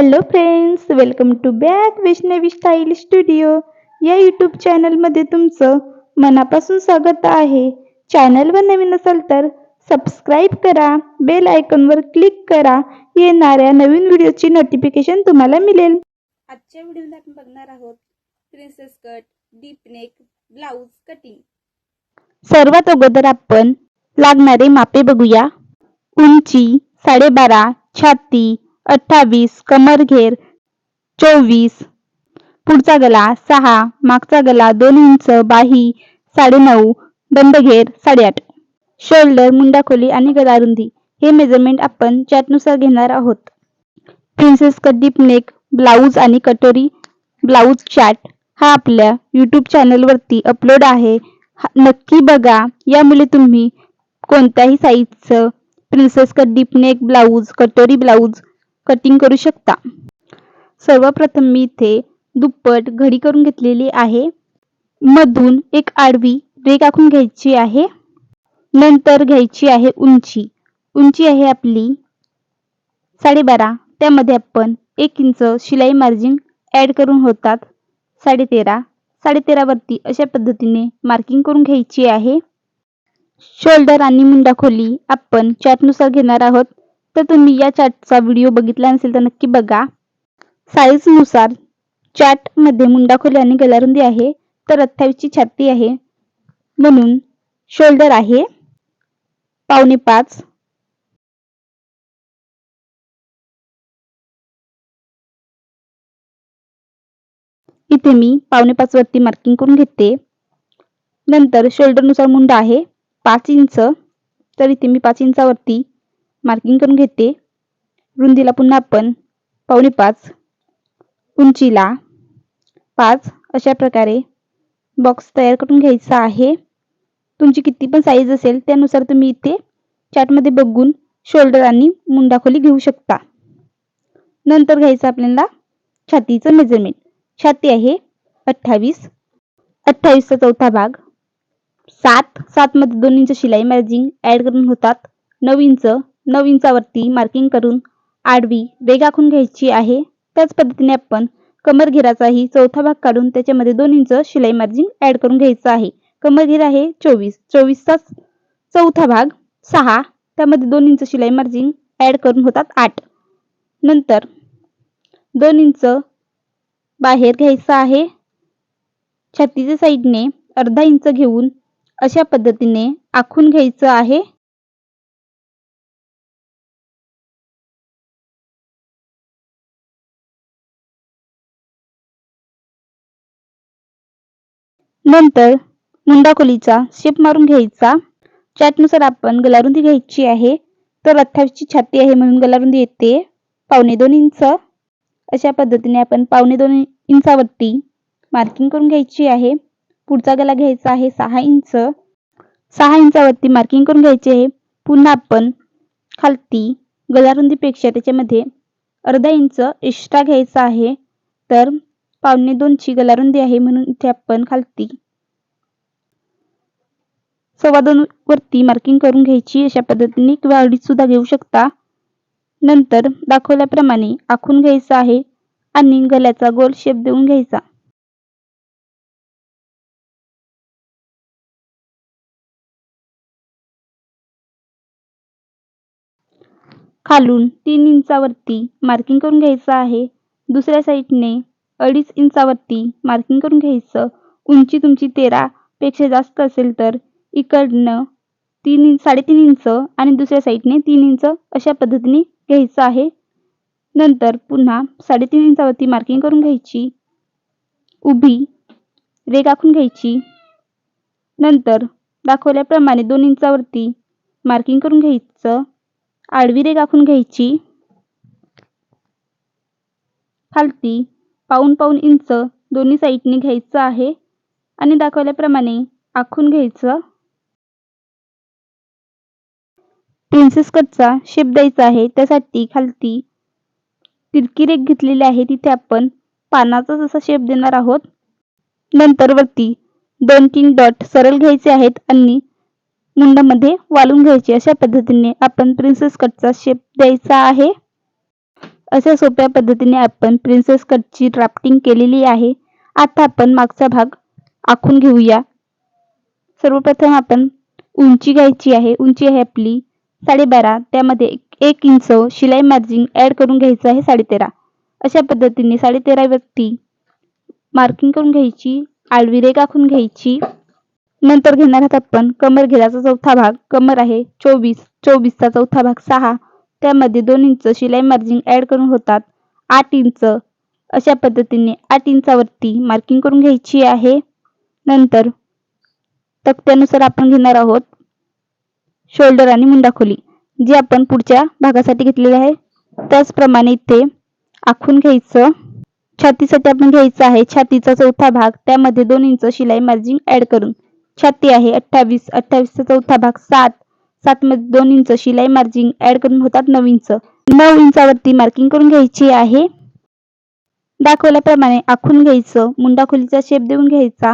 Hello friends, welcome to back Vaishnavi style studio या YouTube चॅनलमध्ये तुमचं मनापासून स्वागत आहे. चॅनलवर नवीन असाल तर सबस्क्राईब करा, बेल आयकॉनवर क्लिक करा, येणाऱ्या नवीन व्हिडिओची नोटिफिकेशन तुम्हाला मिळेल. आजच्या व्हिडिओमध्ये आपण बघणार आहोत princess cut, deep neck, blouse cutting. सर्वात अगोदर आपण लागणारे मापे बघूया. उंची 12.5, छाती 28, कमरघेर 24, पुढचा गला 6, मागचा गला 2 इंच, बाही 9.5, बंदघेर 8.5. शोल्डर, मुंडाखोली आणि गलारुंदी हे मेजरमेंट आपण चार्टनुसार घेणार आहोत. Princess cut, deep neck, blouse आणि कटोरी ब्लाउज चार्ट हा आपल्या यूट्यूब चॅनलवरती अपलोड आहे. नक्की बघा. यामुळे तुम्ही कोणत्याही साईजचं princess cut, deep neck blouse, कटोरी ब्लाउज कटिंग करू शकता. सर्वप्रथम मी इथे दुप्पट घडी करून घेतलेली आहे. मधून एक आडवी रेघ आखून घ्यायची आहे. नंतर घ्यायची आहे उंची. उंची आहे आपली 12.5. त्यामध्ये आपण 1 इंच शिलाई मार्जिन ऍड करून होतात 13.5. 13.5 वरती अशा पद्धतीने मार्किंग करून घ्यायची आहे. शोल्डर आणि मुंडाखोली आपण चार्टनुसार घेणार आहोत. तर तुम्ही या चार्टचा व्हिडिओ बघितला नसेल तर नक्की बघा. साईजनुसार चार्टमध्ये मुंडाखोली आणि गलारुंदी आहे तर 28 ची छाती आहे, म्हणून शोल्डर आहे 4.25. इथे मी 4.25 वरती मार्किंग करून घेते. नंतर शोल्डरनुसार मुंडा आहे 5 इंच, तर इथे मी 5 इंचावरती मार्किंग करून घेते. रुंदीला पुन्हा आपण 4.25, उंचीला 5 अशा प्रकारे बॉक्स तयार करून घ्यायचा आहे. तुमची किती पण साईज असेल त्यानुसार तुम्ही इथे चार्टमध्ये बघून शोल्डर आणि मुंडाखोली घेऊ शकता. नंतर घ्यायचं आपल्याला छातीचं मेजरमेंट. छाती आहे 28. 28 चा चौथा भाग 7 मध्ये 2 इंच शिलाई मार्जिन ऍड करून होतात 9 इंच. 9 इंचावरती मार्किंग करून आडवी रेघ आखून घ्यायची आहे. त्याच पद्धतीने आपण कमरघेराचाही चौथा भाग काढून त्याच्यामध्ये 2 इंच शिलाई मार्जिन ऍड करून घ्यायचं आहे. कमरघेर आहे 24. 24 चा चौथा भाग 6, त्यामध्ये 2 इंच शिलाई मार्जिन ऍड करून होतात 8. नंतर 2 इंच बाहेर घ्यायचं आहे. छातीच्या साईडने अर्धा इंच घेऊन अशा पद्धतीने आखून घ्यायचं आहे. नंतर मुंडाखोलीचा शेप मारून घ्यायचा. चार्टनुसार आपण गलारुंदी घ्यायची आहे. तर 28 ची छाती आहे म्हणून गलारुंदी येते 2.25 इंच. अशा पद्धतीने आपण 2.25 इंचावरती मार्किंग करून घ्यायची आहे. पुढचा गला घ्यायचा आहे 6 इंच. 6 इंचावरती मार्किंग करून घ्यायची आहे. पुन्हा आपण खालती गलारुंदीपेक्षा त्याच्यामध्ये अर्धा इंच एक्स्ट्रा घ्यायचा आहे. तर 2.25 ची गलारुंदी आहे म्हणून इथे आपण खालती 2.25 वरती मार्किंग करून घ्यायची. अशा पद्धतीने किंवा 2.5 सुद्धा घेऊ शकता. नंतर दाखवल्याप्रमाणे आखून घ्यायचं आहे आणि गल्याचा गोल शेप देऊन घ्यायचा. खालून 3 इंचावरती मार्किंग करून घ्यायचं आहे. दुसऱ्या साईडने 2.5 इंचावरती मार्किंग करून घ्यायचं. उंची तुमची 13 पेक्षा जास्त असेल तर इकडनं 3.5 इंच आणि दुसऱ्या साईडने 3 इंच अशा पद्धतीने घ्यायचं आहे. नंतर पुन्हा 3.5 इंचावरती मार्किंग करून घ्यायची. उभी रेघ आखून घ्यायची. नंतर दाखवल्याप्रमाणे 2 इंचावरती मार्किंग करून घ्यायचं. आडवी रेघ आखून घ्यायची. खालती 2.25 इंच दोन्ही साईडने घ्यायचं आहे आणि दाखवल्याप्रमाणे आखून घ्यायचं. प्रिन्सेस कटचा शेप द्यायचा आहे. त्यासाठी खालती तिरकी रेघ घेतलेली आहे, तिथे आपण पानाचा जसा शेप देणार आहोत. नंतर वरती 2-3 डॉट सरळ घ्यायचे आहेत आणि मुंडामध्ये वालून घ्यायचे. अशा पद्धतीने आपण प्रिन्सेस कटचा शेप द्यायचा आहे. अशा सोप्या पद्धतीने आपण प्रिन्सेस कटची ड्राफ्टिंग केलेली आहे. आता आपण मागचा भाग आखून घेऊया. सर्वप्रथम आपण उंची घ्यायची आहे. उंची आहे आपली 12.5. त्यामध्ये 1 इंच शिलाई मार्जिन ऍड करून घ्यायचं आहे 13.5. अशा पद्धतीने 13.5 वरती मार्किंग करून घ्यायची. आडवी रेघ आखून घ्यायची. नंतर घेणार आहोत आपण कमर घेराचा चौथा भाग. कमर आहे 24. 24चा चौथा भाग 6. त्यामध्ये 2 इंच शिलाई मार्जिन ऍड करून होतात 8 इंच. अशा पद्धतीने 8 इंचावरती मार्किंग करून घ्यायची आहे. नंतर तक्त्यानुसार आपण घेणार आहोत शोल्डर आणि मुंडाखोली, जी आपण पुढच्या भागासाठी घेतलेली आहे. त्याचप्रमाणे इथे आखून घ्यायचं. छातीसाठी आपण घ्यायचं आहे छातीचा चौथा भाग. त्यामध्ये 2 इंच शिलाई मार्जिन ऍड करून छाती आहे 28. 28चा चौथा भाग 7. 7 मध्ये 2 इंच शिलाई मार्जिन ऍड करून होतात 9 इंच. 9 इंचावरती मार्किंग करून घ्यायची आहे. दाखवल्याप्रमाणे आखून घ्यायचं. मुंडाखोलीचा शेप देऊन घ्यायचा.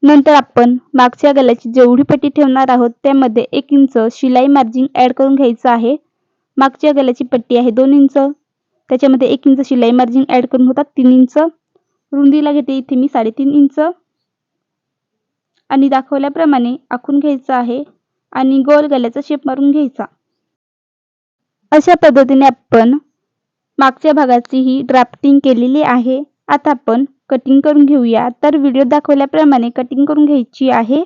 नंतर आपण मागच्या गळ्याची जेवढी पट्टी ठेवणार आहोत त्यामध्ये 1 इंच शिलाई मार्जिन ऍड करून घ्यायचं आहे. मागच्या गळ्याची पट्टी आहे 2 इंच. त्याच्यामध्ये 1 इंच शिलाई मार्जिन ऍड करून होतात 3 इंच. रुंदीला घेते इथे मी 3.5 इंच आणि दाखवल्याप्रमाणे आखून घ्यायचं आहे आणि गोल गळ्याचा शेप मारून घ्यायचा. अशा पद्धतीने आपण मागच्या भागाची ही ड्राफ्टिंग केलेली आहे. आता आपण कटिंग करून घेऊया. तर व्हिडिओ दाखवल्याप्रमाणे कटिंग करून घ्यायची आहे.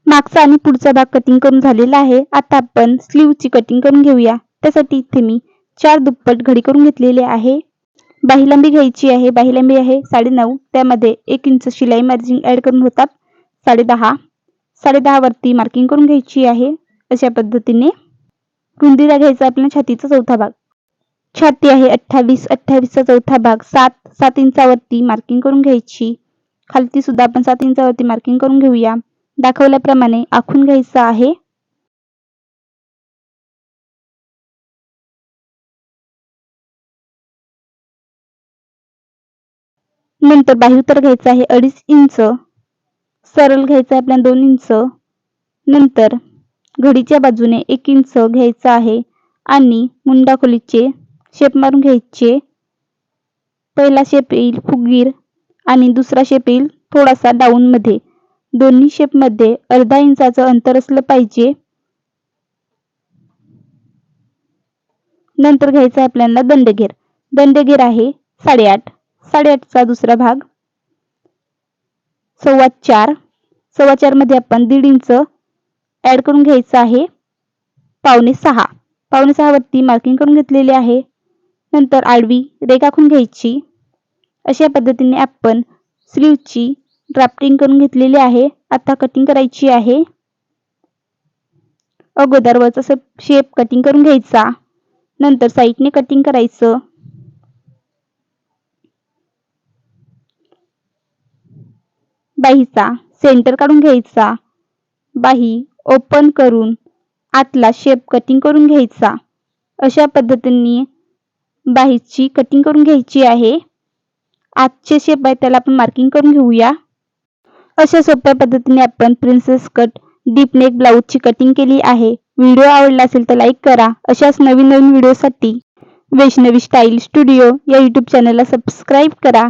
मागचा आणि पुढचा भाग कटिंग करून झालेला आहे. आता आपण स्लीवची कटिंग करून घेऊया. त्यासाठी इथे मी 4 दुप्पट घडी करून घेतलेली आहे. बाही लांबी घ्यायची आहे. बाही लांबी आहे 9.5. त्यामध्ये 1 इंच शिलाई मार्जिन ऍड करून होतात 10.5. 10.5 वरती मार्किंग करून घ्यायची आहे. अशा पद्धतीने रुंदीला घ्यायचा आपल्याला छातीचा चौथा भाग. छाती आहे 28. 28चा चौथा भाग 7. 7 इंचावरती मार्किंग करून घ्यायची. खालती सुद्धा आपण 7 इंचावरती मार्किंग करून घेऊया. दाखवल्याप्रमाणे आखून घ्यायचं आहे. नंतर बाही उतार घ्यायचा आहे 2.5 इंच. सरळ घ्यायचा आहे आपल्याला 2 इंच. नंतर घडीच्या बाजूने 1 इंच घ्यायचा आहे आणि मुंडाखोलीचे शेप मारून घ्यायचे. पहिला शेप येईल फुगीर आणि दुसरा शेप येईल थोडासा डाऊन मध्ये. दोन्ही शेप मध्ये अर्धा इंचाचं अंतर असलं पाहिजे. नंतर घ्यायचा आहे आपल्याला दंडघेर. दंडघेर आहे 8.5. 8.5चा दुसरा भाग 4.25. 4.25 मध्ये आपण 1.5 इंच ऍड करून घ्यायचं आहे. 5.6. 5.6 वरती मार्किंग करून घेतलेली आहे. नंतर आडवी रेघ आखून घ्यायची. अशा पद्धतीने आपण स्लीवची ड्राफ्टिंग करून घेतलेली आहे. आता कटिंग करायची आहे. अगोदर वरचा शेप कटिंग करून घ्यायचा. नंतर साईडने कटिंग करायचं. बाहीचा सेंटर काढून घ्यायचा, बाही ओपन करून आतला शेप कटिंग करून घ्यायचा. अशा पद्धतीने बाहीची कटिंग करून घ्यायची आहे. आजचे शेप आहे त्याला आपण मार्किंग करून घेऊया. अशा सोप्या पद्धतीने आपण प्रिन्सेस कट डीप नेक ब्लाउजची कटिंग केली आहे. व्हिडिओ आवडला असेल तर लाईक करा. अशाच नवीन नवीन व्हिडिओसाठी वैष्णवी स्टाईल स्टुडिओ या यूट्यूब चॅनलला सबस्क्राईब करा.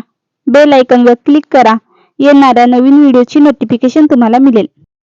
बेल आयकॉनवर क्लिक करा. येणाऱ्या नवीन व्हिडिओची नोटिफिकेशन तुम्हाला मिळेल.